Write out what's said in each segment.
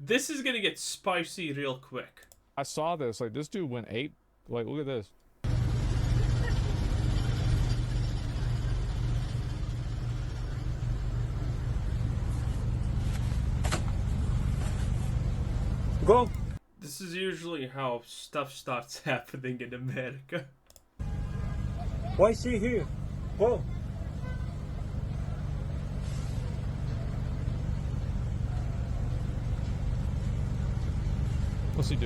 This is gonna get spicy real quick. I saw this. Like, this dude went ape. Like, look at this. Go. This is usually how stuff starts happening in America. Why stay here? Go. What's he do?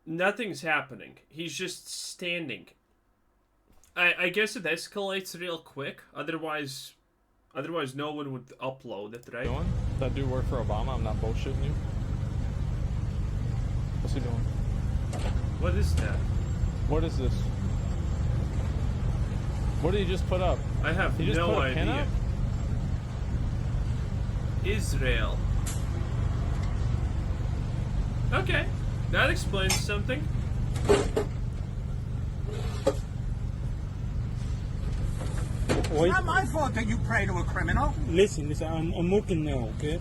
Nothing's happening. He's just standing. I guess it escalates real quick. Otherwise no one would upload it, right? Doing? That dude work for Obama? I'm not bullshitting you. What's he doing? What is that? What is this? What did he just put up? I have He just no put a pin idea. up? Israel. Okay, that explains something. Why? It's not my fault that you pray to a criminal. Listen, I'm working now, okay?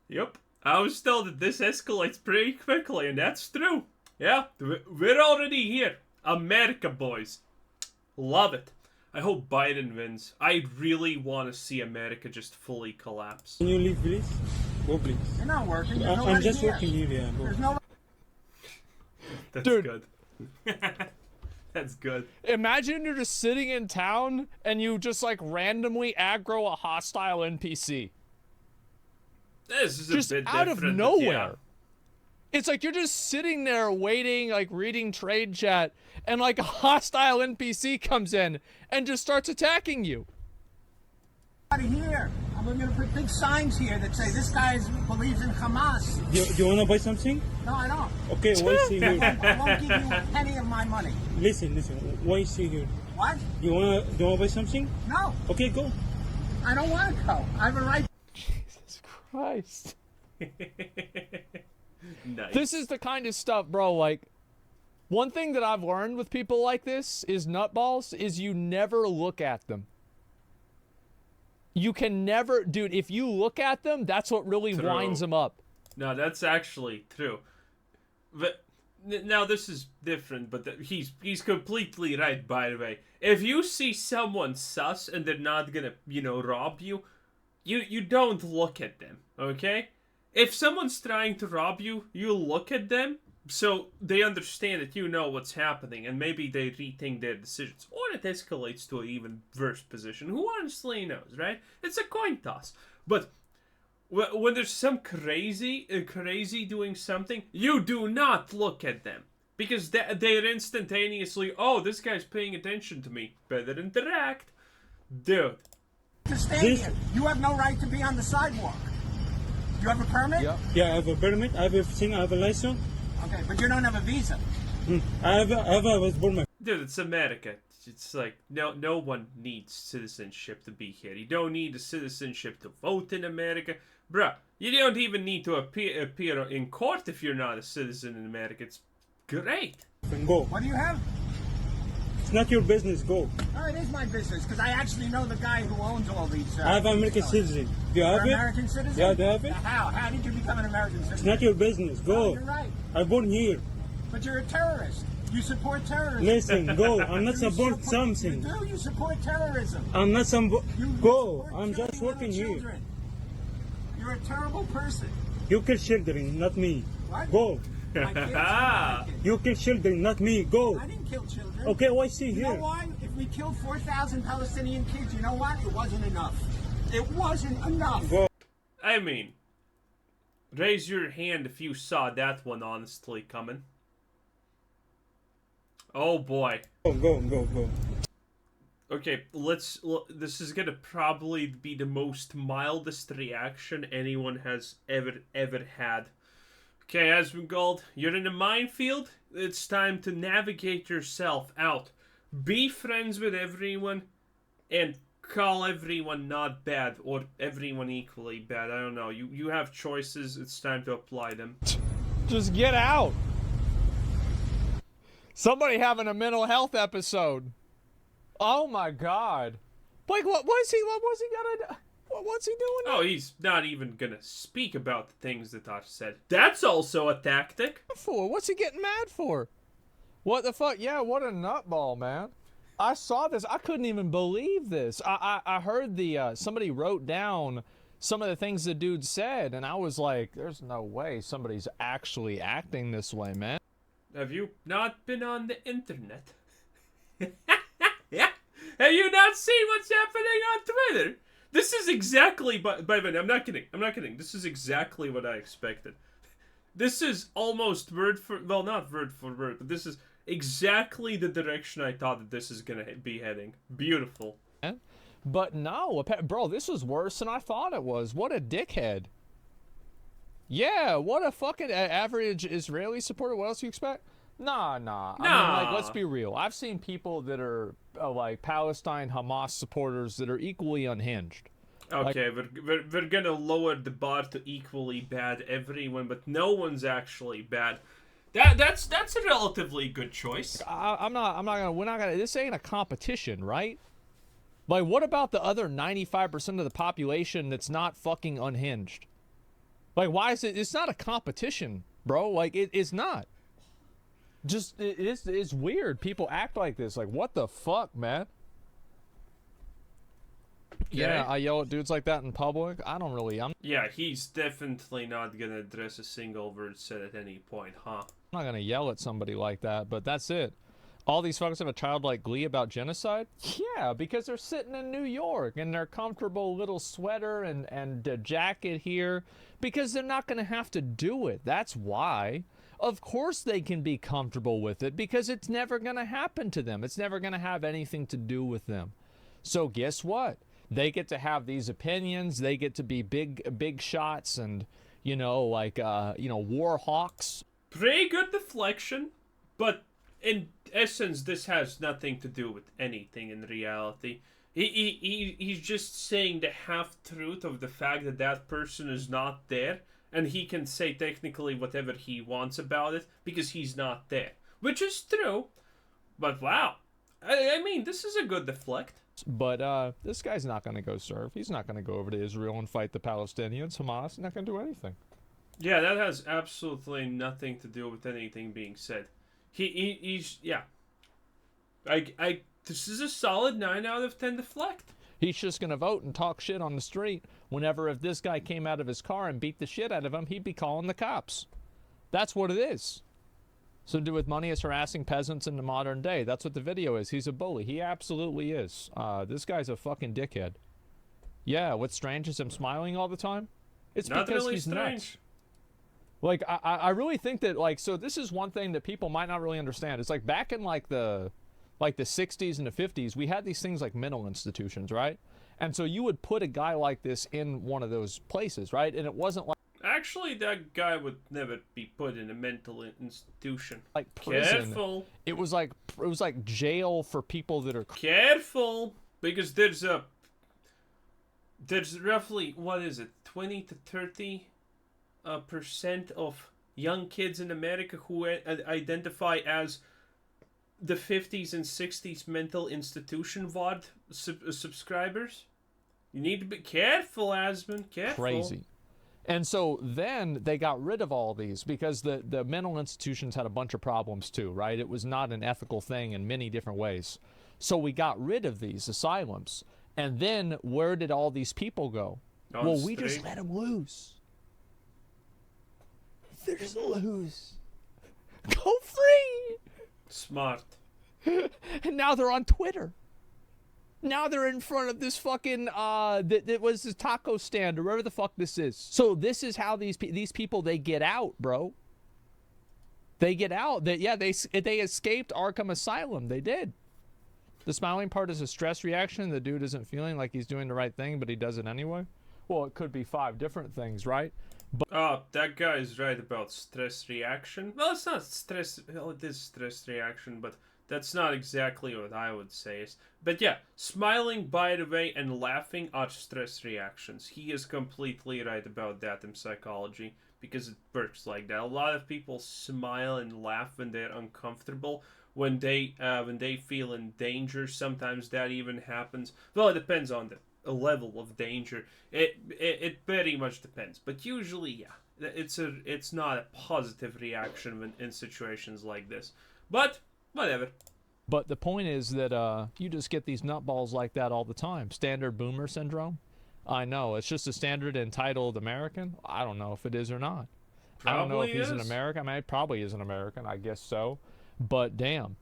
Yep. I was told that this escalates pretty quickly, and that's true. Yeah, we're already here. America, boys. Love it. I hope Biden wins. I really want to see America just fully collapse. Can you leave, please? Go, please. You're not working. There's I'm nobody just here. working here, yeah. Go. There's no. That's Dude. good. That's good. Imagine you're just sitting in town and you just like randomly aggro a hostile NPC. This is Just a bit out of different, nowhere. yeah. It's like you're just sitting there waiting, like reading trade chat, and like a hostile NPC comes in and just starts attacking you. Nobody here. I'm going to put big signs here that say this guy believes in Hamas. You wanna buy something? No, I don't. Okay, why stay here? I won't give you a penny of my money. Listen, why stay here? What? You wanna buy something? No, Okay, go. I don't want to go. I have a right. Jesus Christ. Nice. This is the kind of stuff, bro, like, one thing that I've learned with people like this is nutballs, is you never look at them. You can never, dude, if you look at them, that's what really True. winds them up. No, that's actually true. But now this is different, but he's completely right. By the way, if you see someone sus and they're not gonna, rob you, you don't look at them. Okay? If someone's trying to rob you, you look at them so they understand that you know what's happening, and maybe they rethink their decisions, or it escalates to an even worse position. Who honestly knows, right? It's a coin toss. But when there's some crazy doing something, you do not look at them. Because they're instantaneously, oh, this guy's paying attention to me. Better interact. Dude. To stand here. You have no right to be on the sidewalk. You have a permit? Yep. Yeah, I have a permit, I have everything, I have a license. Okay, but you don't have a visa. I was born my. Dude, it's America. It's like, no one needs citizenship to be here. You don't need a citizenship to vote in America. Bruh, you don't even need to appear in court if you're not a citizen in America. It's great. Go. What do you have? It's not your business, go. Oh, it is my business, because I actually know the guy who owns all these. I have American citizen. Do you You're have it? American citizen? Yeah, do you have it? How? How did you become an American It's citizen? not your business, Oh, go. you're right. I'm born here. But you're a terrorist. You support terrorism. Listen, go. I'm not You support You something. do. You support terrorism. I'm not some. You Go. support I'm just killing working little here. children. You're a terrible person. You kill children, not me. What? Go. My kids, my kids. You kill children, not me. Go. I didn't kill children. Okay, why stay You know here? why? If we killed 4,000 Palestinian kids, you know what? It wasn't enough. It wasn't enough. Go. I mean, raise your hand if you saw that one honestly coming. Oh boy. Go. Okay, this is gonna probably be the most mildest reaction anyone has ever had. Okay, Asmongold, you're in a minefield. It's time to navigate yourself out. Be friends with everyone, and call everyone not bad, or everyone equally bad. I don't know. You have choices. It's time to apply them. Just get out. Somebody having a mental health episode. Oh my God. Like, what was he gonna do? What's he doing Oh, he's not even gonna speak about the things that are said. That's also a tactic. for? What's he getting mad for? What the fuck? Yeah, what a nutball, man. I saw this. I couldn't even believe this. I heard somebody wrote down some of the things the dude said, and I was like, there's no way somebody's actually acting this way, man. Have you not been on the internet? Yeah. Have you not seen what's happening on Twitter? This is exactly, by the way, I'm not kidding. This is exactly what I expected. This is almost word for, well, not word for word, but this is exactly the direction I thought that this is gonna be heading. Beautiful. But no, bro, this was worse than I thought it was. What a dickhead. Yeah, what a fucking average Israeli supporter. What else do you expect? Nah. I mean, like, let's be real. I've seen people that are like Palestine Hamas supporters that are equally unhinged. Okay, we're gonna lower the bar to equally bad everyone, but no one's actually bad. That's a relatively good choice. We're not gonna, this ain't a competition, right? Like, what about the other 95% of the population that's not fucking unhinged? Like, why is it's not a competition, bro? Like, it's not. Just, it's weird. People act like this. Like, what the fuck, man? Yeah, I yell at dudes like that in public. Yeah, he's definitely not gonna address a single word said at any point, huh? I'm not gonna yell at somebody like that, but that's it. All these fuckers have a childlike glee about genocide? Yeah, because they're sitting in New York in their comfortable little sweater and a jacket here, because they're not gonna have to do it. That's why. Of course they can be comfortable with it, because it's never gonna happen to them. It's never gonna have anything to do with them. So guess what? They get to have these opinions. They get to be big shots and, war hawks. Pretty good deflection, but in essence, this has nothing to do with anything in reality. He's just saying the half-truth of the fact that that person is not there, and he can say technically whatever he wants about it because he's not there. Which is true, but wow. I mean, this is a good deflect. But this guy's not going to go serve. He's not going to go over to Israel and fight the Palestinians. Hamas, not going to do anything. Yeah, that has absolutely nothing to do with anything being said. He's yeah. This is a solid 9 out of 10 deflect. He's just going to vote and talk shit on the street whenever if this guy came out of his car and beat the shit out of him, he'd be calling the cops. That's what it is. Something to do with money is harassing peasants in the modern day. That's what the video is. He's a bully. He absolutely is. This guy's a fucking dickhead. Yeah, what's strange is him smiling all the time. It's not because really he's strange. nuts. Like, I really think that, like, so this is one thing that people might not really understand. It's like back in like the 60s and the 50s, we had these things like mental institutions, right? And so you would put a guy like this in one of those places, right? And it wasn't like, actually, that guy would never be put in a mental institution. like prison. Careful. It was like jail for people that are Careful, because there's roughly, what is it, 20 to 30 percent of young kids in America who identify as the 50s and 60s mental institution VOD subscribers. You need to be careful, Asmon. Careful. crazy. And so then they got rid of all these because the mental institutions had a bunch of problems too, right? It was not an ethical thing in many different ways. So we got rid of these asylums. And then where did all these people go? Well, we just let them loose. They're just loose. Go free! Smart. And now they're on Twitter. Now they're in front of this fucking that was this taco stand or wherever the fuck this is. So this is how these people, they get out, bro. They get out. They escaped Arkham Asylum. They did. The smiling part is a stress reaction. The dude isn't feeling like he's doing the right thing, but he does it anyway. Well, it could be 5 different things, right? But that guy is right about stress reaction. Well, it's not stress. Well, it is stress reaction, but that's not exactly what I would say. But yeah, smiling, by the way, and laughing are stress reactions. He is completely right about that in psychology, because it works like that. A lot of people smile and laugh when they're uncomfortable, when they feel in danger. Sometimes that even happens. Well, it depends on the a level of danger. It very much depends, but usually, yeah, it's not a positive reaction in situations like this. But whatever. But the point is that you just get these nutballs like that all the time. Standard boomer syndrome. I know, it's just a standard entitled American. I don't know if it is or not. I don't know if he's an American. I mean, he probably is an American. I guess so. But damn.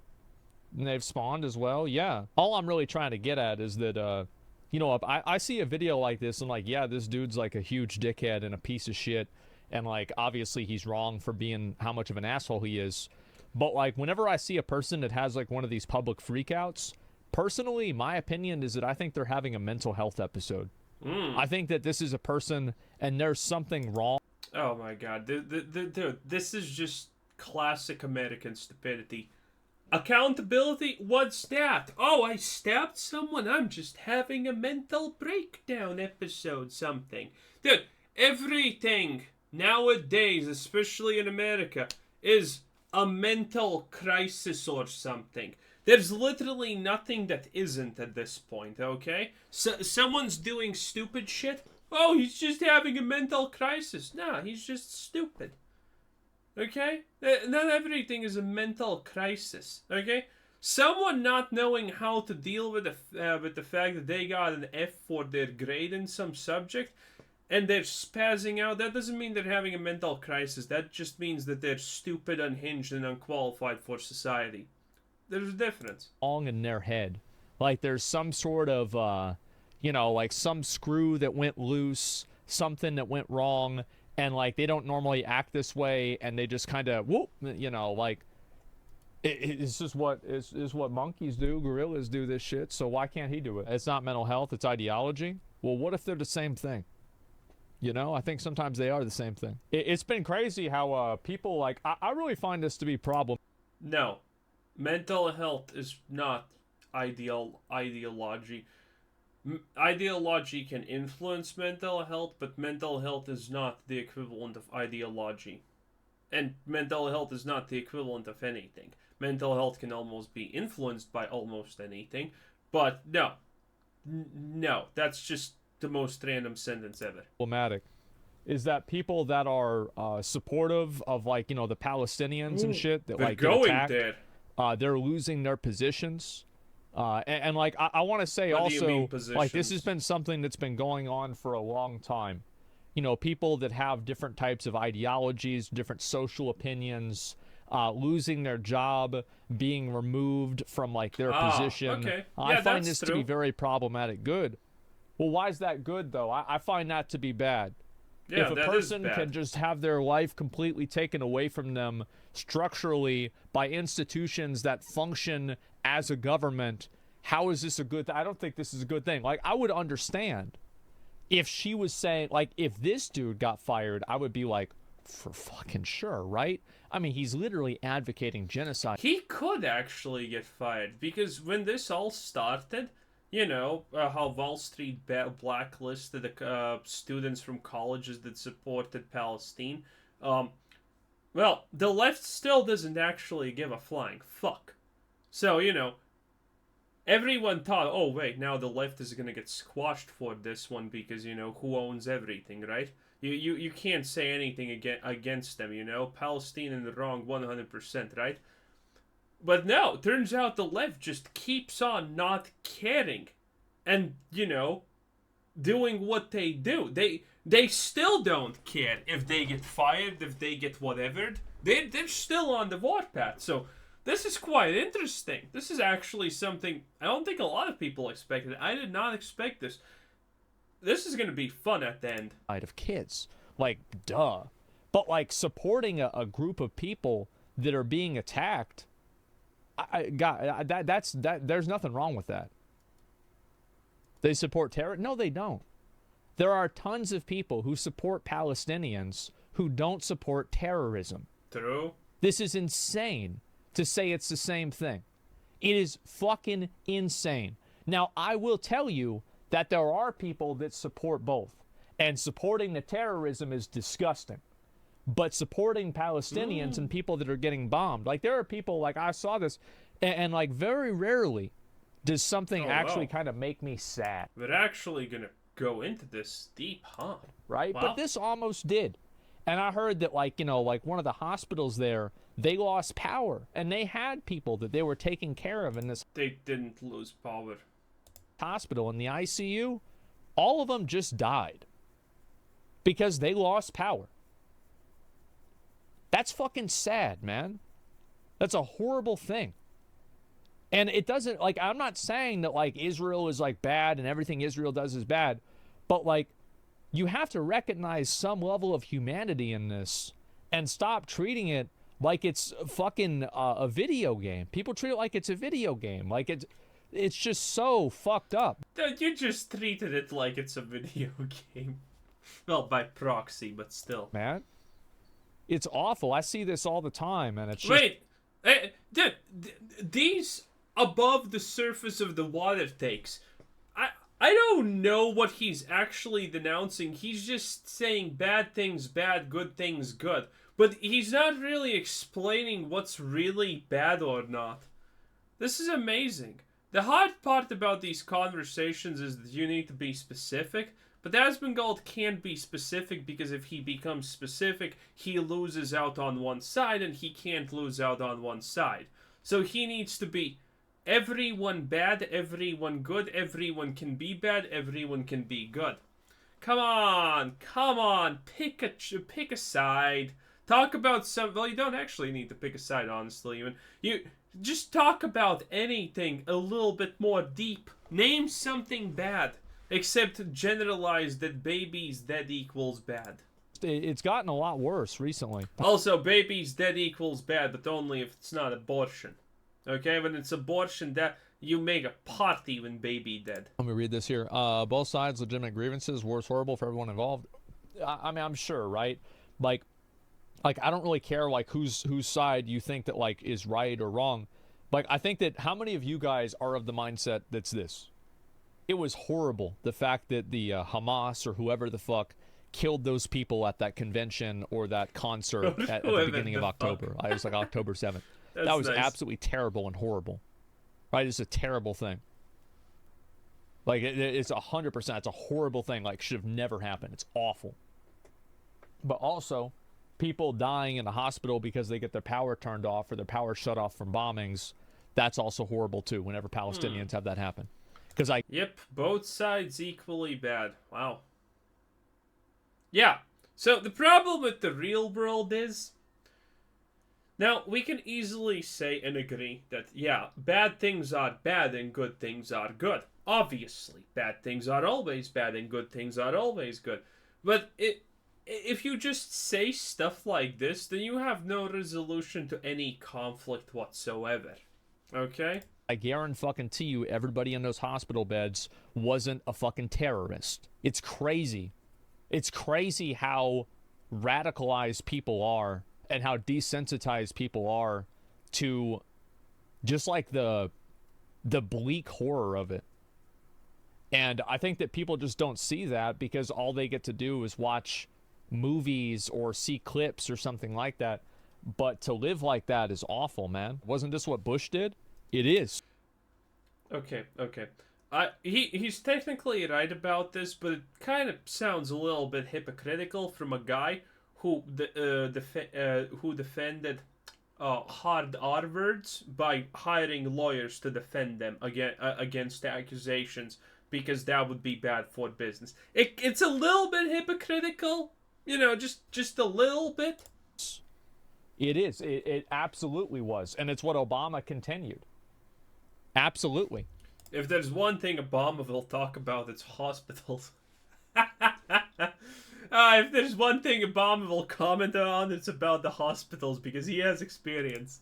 And they've spawned as well. Yeah. All I'm really trying to get at is that, you know, if I see a video like this and like, yeah, this dude's like a huge dickhead and a piece of shit. And like, obviously he's wrong for being how much of an asshole he is. But like, whenever I see a person that has like one of these public freakouts, personally, my opinion is that I think they're having a mental health episode. I think that this is a person and there's something wrong. Oh my god. Dude, this is just classic American stupidity. Accountability? What's that? Oh, I stabbed someone. I'm just having a mental breakdown episode something. Dude, everything nowadays, especially in America, is a mental crisis or something. There's literally nothing that isn't at this point, okay? So, someone's doing stupid shit. Oh, he's just having a mental crisis. Nah, he's just stupid. Okay? Not everything is a mental crisis, okay? Someone not knowing how to deal with the fact that they got an F for their grade in some subject, and they're spazzing out, that doesn't mean they're having a mental crisis. That just means that they're stupid, unhinged, and unqualified for society. There's a difference. Wrong in their head. Like there's some sort of, you know, like some screw that went loose, something that went wrong, and like they don't normally act this way, and they just kind of, whoop, you know, like it's just what is what monkeys do, gorillas do this shit, so why can't he do it? It's not mental health, it's ideology. Well, what if they're the same thing? You know, I think sometimes they are the same thing. It's been crazy how people like, I really find this to be a problem. No. Mental health is not ideology. Ideology can influence mental health, but mental health is not the equivalent of ideology. And mental health is not the equivalent of anything. Mental health can almost be influenced by almost anything, but no. No, that's just the most random sentence ever. Problematic is that people that are supportive of, like, you know, the Palestinians and shit that like get attacked, they're losing their positions. And like, I want to say also, like, this has been something that's been going on for a long time. You know, people that have different types of ideologies, different social opinions, losing their job, being removed from, like, their position. Okay. Yeah, I find this to be very problematic. Good. Well, why is that good, though? I find that to be bad. Yeah, if a person can just have their life completely taken away from them structurally by institutions that function as a government, how is this a good thing? I don't think this is a good thing. Like, I would understand if she was saying, like, if this dude got fired, I would be like, for fucking sure, right? I mean, he's literally advocating genocide. He could actually get fired, because when this all started, you know, how Wall Street blacklisted the students from colleges that supported Palestine. Well, the left still doesn't actually give a flying fuck. So, you know, everyone thought, oh, wait, now the left is going to get squashed for this one because, you know, who owns everything, right? You can't say anything against them, you know? Palestine in the wrong 100%, right? But no, turns out the left just keeps on not caring and, you know, doing what they do. They still don't care if they get fired, if they get whatever. They're still on the warpath. So this is quite interesting. This is actually something I don't think a lot of people expected. I did not expect this. This is going to be fun at the end. Of kids. Like, duh. But, like, supporting a group of people that are being attacked, there's nothing wrong with that. They support terror? No, they don't. There are tons of people who support Palestinians who don't support terrorism. True. This is insane to say it's the same thing. It is fucking insane. Now, I will tell you that there are people that support both. And supporting the terrorism is disgusting. But supporting Palestinians and people that are getting bombed, like, there are people, like, I saw this, and like, very rarely does something Oh, actually wow. kind of make me sad, We're actually gonna go into this deep, huh? right? Wow. But this almost did. And I heard that, like, like one of the hospitals there, they lost power, and they had people that they were taking care of in this They didn't lose power. hospital in the ICU. All of them just died because they lost power. That's fucking sad, man. That's a horrible thing. And it doesn't, like, I'm not saying that, like, Israel is, like, bad and everything Israel does is bad, but, like, you have to recognize some level of humanity in this and stop treating it like it's fucking a video game. People treat it like it's a video game. Like, it's just so fucked up. You just treated it like it's a video game. Well, by proxy, but still. Man, it's awful. I see this all the time, and it's just... Wait, dude, these above the surface of the water takes. I don't know what he's actually denouncing. He's just saying bad things bad, good things good. But he's not really explaining what's really bad or not. This is amazing. The hard part about these conversations is that you need to be specific. But Asmongold can't be specific because if he becomes specific, he loses out on one side and he can't lose out on one side. So he needs to be everyone bad, everyone good, everyone can be bad, everyone can be good. Come on, pick a side. Talk about some, well, you don't actually need to pick a side, honestly. You just talk about anything a little bit more deep. Name something bad. Except generalize that babies dead equals bad. It's gotten a lot worse recently. Also, babies dead equals bad, but only if it's not abortion. Okay, when it's abortion, that you make a party when baby dead. Let me read this here. Both sides, legitimate grievances, worse horrible for everyone involved. I mean, I'm sure, right? Like I don't really care, like, whose side you think that, like, is right or wrong. Like, I think that how many of you guys are of the mindset that's this? It was horrible, the fact that the Hamas or whoever the fuck killed those people at that convention or that concert at the beginning of October. It was like October 7th. That was nice. absolutely terrible and horrible. Right? It's a terrible thing. Like, it's 100%. It's a horrible thing. Like, should have never happened. It's awful. But also, people dying in the hospital because they get their power turned off or their power shut off from bombings, that's also horrible too, whenever Palestinians have that happen. Yep, both sides equally bad. Wow. Yeah, so the problem with the real world is... Now, we can easily say and agree that, yeah, bad things are bad and good things are good. Obviously, bad things are always bad and good things are always good. But if you just say stuff like this, then you have no resolution to any conflict whatsoever. Okay? I guarantee you everybody in those hospital beds wasn't a fucking terrorist. It's crazy. It's crazy how radicalized people are and how desensitized people are to just like the bleak horror of it. And I think that people just don't see that because all they get to do is watch movies or see clips or something like that. But to live like that is awful, man. Wasn't this what Bush did? It is. Okay. He's technically right about this, but it kind of sounds a little bit hypocritical from a guy who defended hard R words by hiring lawyers to defend them against the accusations because that would be bad for business. It's a little bit hypocritical, just a little bit. It is. It absolutely was, and it's what Obama continued. Absolutely. If there's one thing Obama will talk about, it's hospitals. If there's one thing Obama will comment on, it's about the hospitals because he has experience.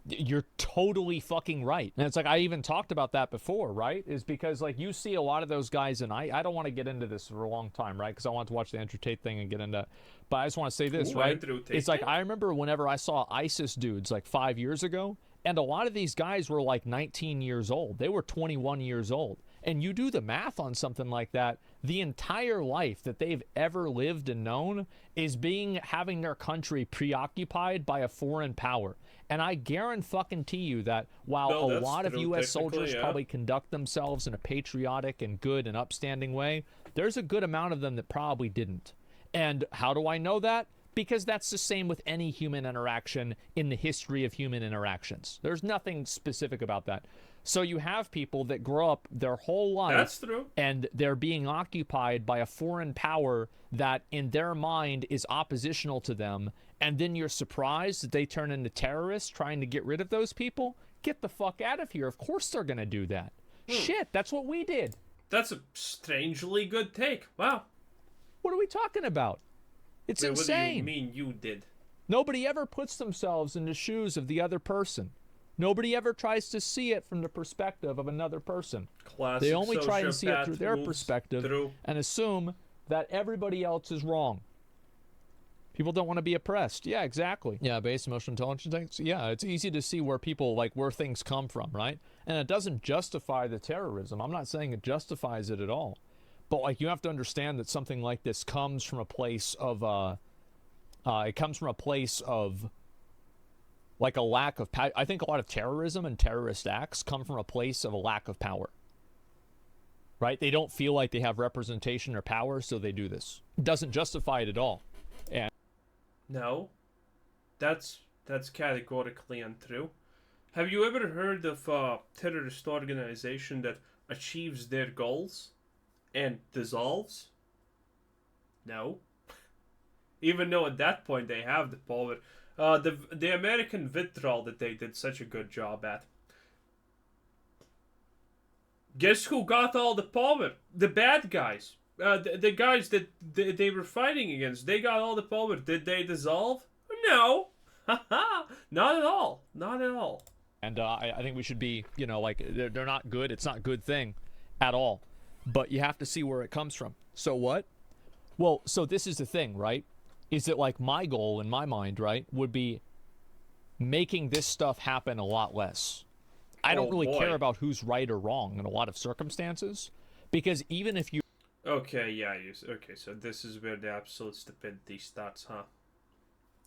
You're totally fucking right. And it's like, I even talked about that before, right? Is because, like, you see a lot of those guys, and I don't want to get into this for a long time, right? Because I want to watch the Andrew Tate thing and get into... But I just want to say this, right? It's like, I remember whenever I saw ISIS dudes, like, 5 years ago, and a lot of these guys were, like, 19 years old. They were 21 years old. And you do the math on something like that, the entire life that they've ever lived and known is having their country preoccupied by a foreign power. And I guarantee you that while No, a that's lot of true, U.S. technically, soldiers yeah. probably conduct themselves in a patriotic and good and upstanding way, there's a good amount of them that probably didn't. And how do I know that? Because that's the same with any human interaction in the history of human interactions. There's nothing specific about that. So you have people that grow up their whole life, That's true. and they're being occupied by a foreign power that in their mind is oppositional to them, and then you're surprised that they turn into terrorists trying to get rid of those people? Get the fuck out of here. Of course they're going to do that. Shit, that's what we did. That's a strangely good take. Wow. What are we talking about? It's Wait, insane. what do you mean you did? Nobody ever puts themselves in the shoes of the other person. Nobody ever tries to see it from the perspective of another person. Classic They only try and see it sociopath through their moves perspective through. and assume that everybody else is wrong. People don't want to be oppressed. Yeah, exactly. Yeah, base emotional intelligence. Yeah, it's easy to see where people, like, where things come from, right? And it doesn't justify the terrorism. I'm not saying it justifies it at all. But, like, you have to understand that something like this comes from a place of, like, a lack of I think a lot of terrorism and terrorist acts come from a place of a lack of power. Right? They don't feel like they have representation or power, so they do this. It doesn't justify it at all. And No. That's categorically untrue. Have you ever heard of a terrorist organization that achieves their goals and dissolves? No. Even though at that point they have the power. The American withdrawal that they did such a good job at. Guess who got all the power? The bad guys. The guys that they were fighting against. They got all the power. Did they dissolve? No. Not at all. Not at all. And I think we should be, like, they're not good. It's not a good thing at all. But you have to see where it comes from. So what? Well, so this is the thing, right? Is that, like, my goal in my mind, right, would be making this stuff happen a lot less. I don't really care about who's right or wrong in a lot of circumstances, because even if you... Okay, yeah, okay, so this is where the absolute stupidity starts, huh?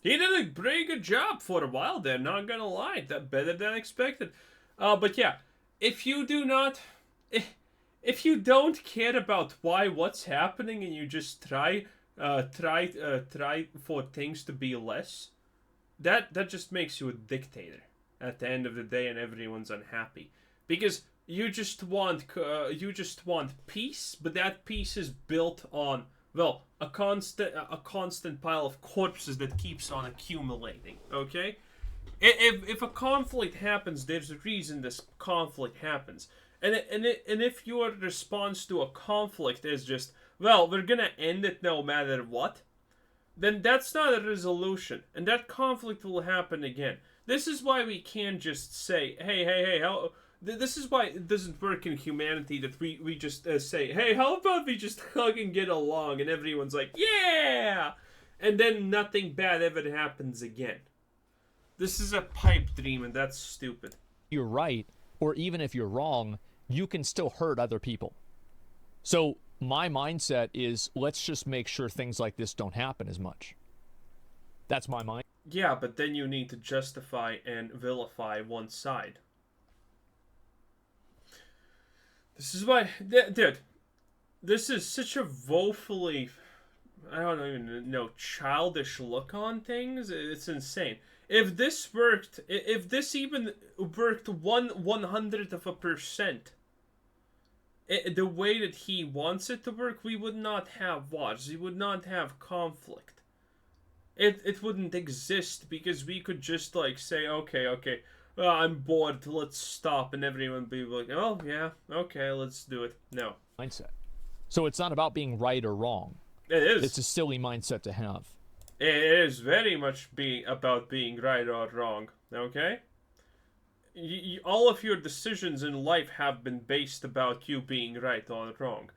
He did a pretty good job for a while there, not gonna lie. That better than expected. But yeah, if you do not... If you don't care about what's happening and you just try for things to be less, that just makes you a dictator at the end of the day, and everyone's unhappy because you just want peace, but that peace is built on, well, a constant pile of corpses that keeps on accumulating. Okay, if a conflict happens, there's a reason this conflict happens, and if your response to a conflict is just, well, we're gonna end it no matter what, then that's not a resolution, and that conflict will happen again. This is why we can't just say, hey, how... This is why it doesn't work in humanity, that we just say, hey, how about we just hug and get along, and everyone's like, yeah! And then nothing bad ever happens again. This is a pipe dream, and that's stupid. You're right, or even if you're wrong, you can still hurt other people. So my mindset is, let's just make sure things like this don't happen as much. That's my mind. Yeah, but then you need to justify and vilify one side. This is why, dude, this is such a woefully, I don't even know, childish look on things. It's insane. If this worked, if this even worked 1/100%, the way that he wants it to work, we would not have wars. We would not have conflict. It wouldn't exist, because we could just, like, say, okay, I'm bored, let's stop, and everyone would be like, oh, yeah, okay, let's do it. No. Mindset. So it's not about being right or wrong. It is. It's a silly mindset to have. It is very much about being right or wrong, okay? All of your decisions in life have been based about you being right or wrong.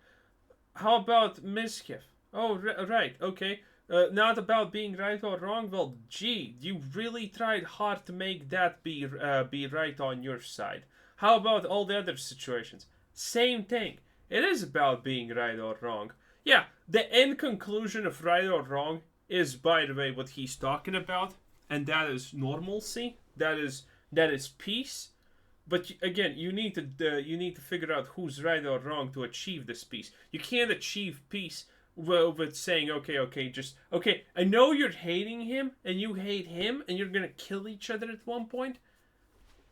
How about mischief? Oh, right, okay. Not about being right or wrong. Well, gee, you really tried hard to make that be right on your side. How about all the other situations? Same thing. It is about being right or wrong. Yeah, the end conclusion of right or wrong is, by the way, what he's talking about, and that is normalcy. That is peace. But again, you need to figure out who's right or wrong to achieve this peace. You can't achieve peace with saying, okay, I know you're hating him and you hate him and you're gonna kill each other at one point,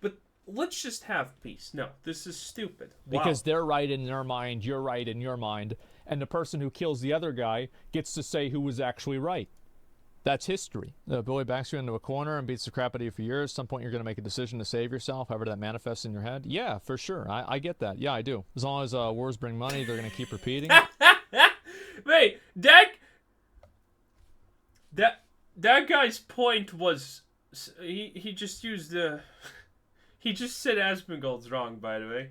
but let's just have peace. No, this is stupid. Wow. Because they're right in their mind, you're right in your mind, and the person who kills the other guy gets to say who was actually right. That's history. The bully backs you into a corner and beats the crap out of you for years. At some point, you're going to make a decision to save yourself, however that manifests in your head. Yeah, for sure. I get that. Yeah, I do. As long as wars bring money, they're going to keep repeating. Wait, that guy's point was he just used the he just said Asmongold's wrong, by the way.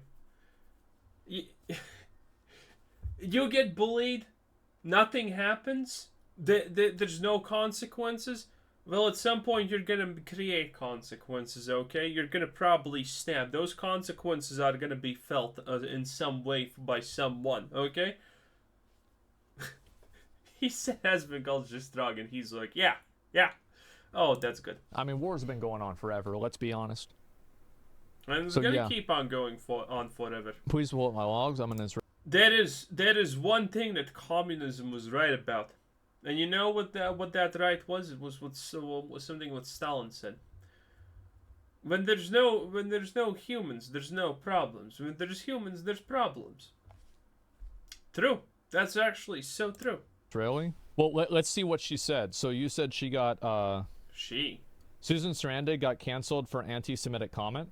You get bullied, nothing happens. There's no consequences. Well, at some point you're gonna create consequences, okay? You're gonna probably snap. Those consequences are gonna be felt in some way by someone, okay? He said Asmongold's just wrong, and he's like, yeah. Oh, that's good. I mean, wars have been going on forever, let's be honest. And it's gonna keep on going on forever. Please pull up my logs, I'm in Israel. That is one thing that communism was right about. And you know what that right was? It was something what Stalin said. When there's no humans, there's no problems. When there's humans, there's problems. True. That's actually so true. Really? Well, let's see what she said. So you said she got Susan Sarandon got canceled for anti-Semitic comment.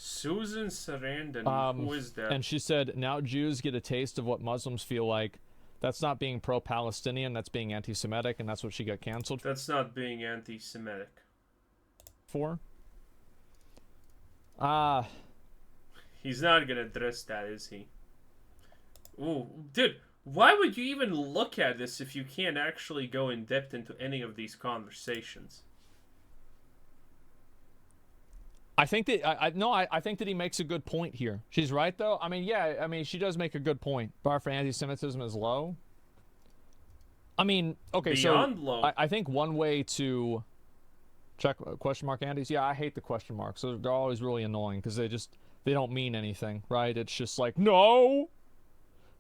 Susan Sarandon, who is that? And she said, now Jews get a taste of what Muslims feel like. That's not being pro-Palestinian, that's being anti-Semitic, and that's what she got canceled for. That's not being anti-Semitic. For? He's not gonna address that, is he? Ooh, dude, why would you even look at this if you can't actually go in depth into any of these conversations? I think that I think that he makes a good point here. She's right though. I mean, yeah, I mean she does make a good point. Bar for anti-Semitism is low. I mean, okay, beyond so low. I think one way to check question mark Andes. Yeah, I hate the question marks. So they're always really annoying because they don't mean anything, right? It's just like no.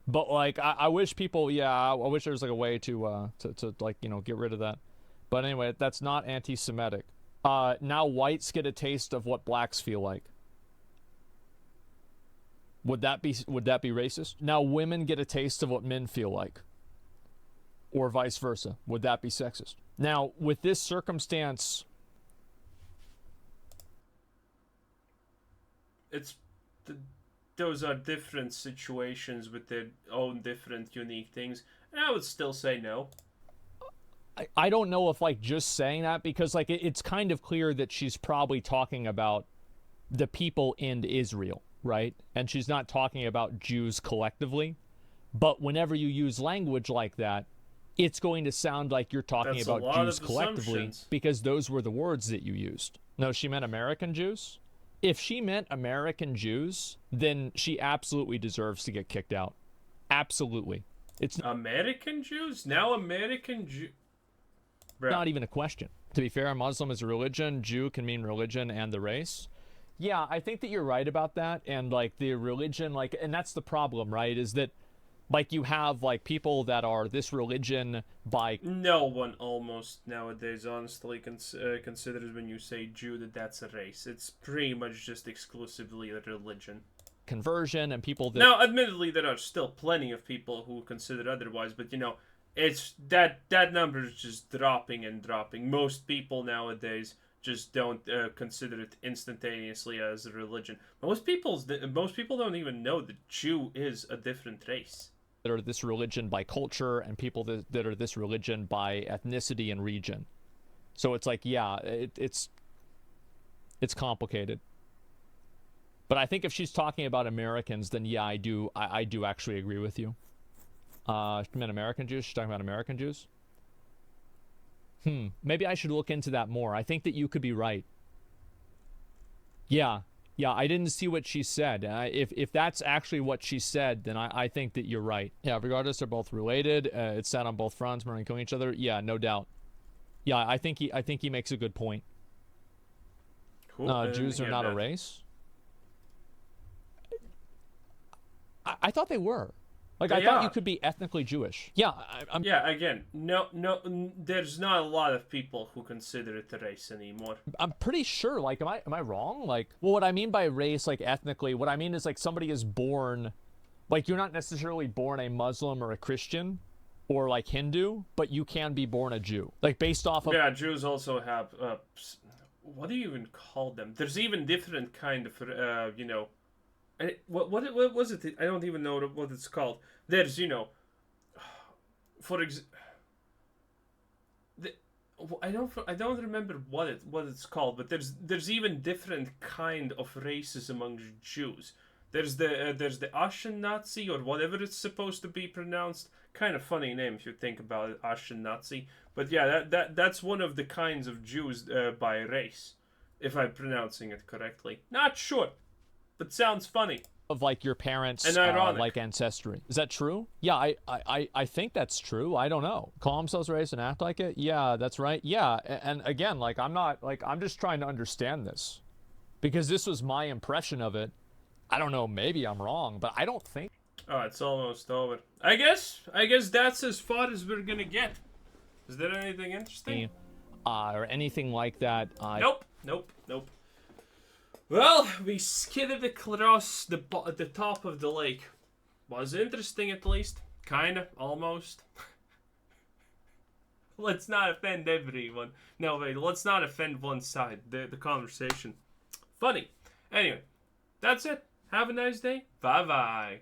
But like I wish people, I wish there was like a way to like get rid of that. But anyway, that's not anti-Semitic. Now whites get a taste of what blacks feel like. Would that be racist? Now women get a taste of what men feel like. Or vice versa. Would that be sexist? Now, with this circumstance, those are different situations with their own different unique things. And I would still say no. I don't know if like just saying that, because like it's kind of clear that she's probably talking about the people in Israel, right? And she's not talking about Jews collectively. But whenever you use language like that, it's going to sound like you're talking about Jews collectively because those were the words that you used. No, she meant American Jews. If she meant American Jews, then she absolutely deserves to get kicked out. Absolutely. It's American Jews? Now American Jews? Not even a question. To be fair, Muslim is a religion. Jew can mean religion and the race. Yeah, I think that you're right about that. And like the religion, like, and that's the problem, right? Is that like you have like people that are this religion by... No one almost nowadays honestly considers when you say Jew that that's a race. It's pretty much just exclusively a religion. Conversion and people that... Now, admittedly, there are still plenty of people who consider otherwise, but it's that number is just dropping and dropping. Most people nowadays just don't consider it instantaneously as a religion. Most people don't even know that Jew is a different race. That are this religion by culture and people that are this religion by ethnicity and region. So it's like, yeah, it's complicated. But I think if she's talking about Americans, then yeah, I do actually agree with you. She meant American Jews? She's talking about American Jews? Maybe I should look into that more. I think that you could be right. Yeah. Yeah, I didn't see what she said. If that's actually what she said, then I think that you're right. Yeah, regardless, they're both related. It's sad on both fronts, murdering, killing each other. Yeah, no doubt. Yeah, I think he makes a good point. Cool. Jews are not a race. I thought they were. Like, I thought you could be ethnically Jewish. Yeah, yeah, again, no, there's not a lot of people who consider it a race anymore. I'm pretty sure, like, am I wrong? Like, well, what I mean by race, like, ethnically, what I mean is, like, somebody is born, like, you're not necessarily born a Muslim or a Christian or, like, Hindu, but you can be born a Jew. Like, based off of... Yeah, Jews also have, what do you even call them? There's even different kind of, you know... What was it? I don't even know what it's called. There's, you know, I don't remember what it's called, but there's even different kind of races among Jews. There's the Ashkenazi, or whatever it's supposed to be pronounced. Kind of funny name if you think about it, Ashkenazi. But yeah, that's one of the kinds of Jews by race, if I'm pronouncing it correctly. Not sure. But sounds funny. Of like your parents, and ironic. Like ancestry. Is that true? Yeah, I think that's true. I don't know. Call themselves race and act like it? Yeah, that's right. Yeah, and again, like I'm just trying to understand this. Because this was my impression of it. I don't know, maybe I'm wrong, but I don't think. Oh, it's almost over. I guess that's as far as we're gonna get. Is there anything interesting? Or anything like that? Nope. Well, we skidded across the top of the lake. Was interesting, at least. Kinda, almost. Let's not offend everyone. No, wait, let's not offend one side. The conversation. Funny. Anyway, that's it. Have a nice day. Bye-bye.